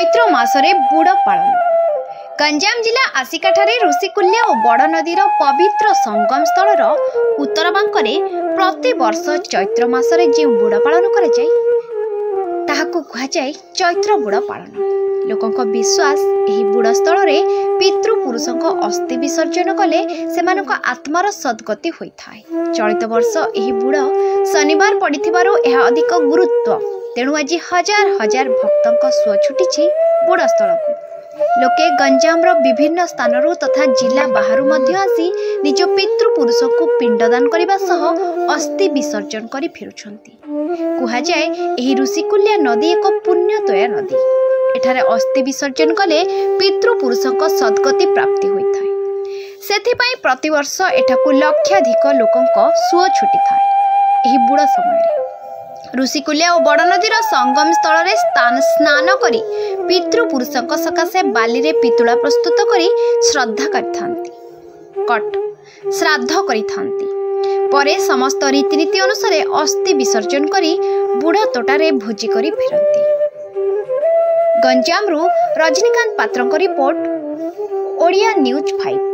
चैत्र मासरे बुड़ पालन। गंजाम जिला आसिकाठारे ऋषिकुल्या और बड़ नदीर पवित्र संगम स्थल उत्तर बांकरे प्रति वर्ष चैत्र मासरे जे बुड़ पालन कराए ताहाको कुहाଯାଏ चैत्र बुड़ पालन। लोकों विश्वास एही बुड़ स्थल पितृपुरुषों अस्थि विसर्जन कले सेमानक आत्मार सद्गति होता है। चलित वर्ष एही बुड़ शनिवार पड़िथिबारु एहा अधिक गुरुत्व, तेणु आज हजार हजार भक्तों सुଅ छुटी बुड़ स्थल को। लोके गंजाम विभिन्न स्थान तथा जिला बाहर आसी निज पितृपुरुषों को पिंडदान करने सह अस्थि विसर्जन कर फेरुछंती। कुहाଯାଏ एही ऋषिकुल्या नदी एक पुण्यतोया नदी। एठारे अस्थि विसर्जन कले पितृपुरुषों सद्गति प्राप्ति होता है। सेथिपाई प्रतिवर्ष एठाकु लक्षाधिक लोकों सुଅ छुटी थाए। एही बुड़ समय ऋषिकुल्या और बड़ नदीर संगम स्थल स्नान करी पितृपुरुषों सकाशे बाली रे पितुला प्रस्तुत करी श्रद्धा श्राद्ध करिथांती। परे समस्त रीतिनीति अनुसार अस्थि विसर्जन करी बुढ़ तोटारे भोजी करी फेरती। गंजाम रु रजनीकांत पात्रଙ୍କ रिपोर्ट, ओडिया न्यूज 5।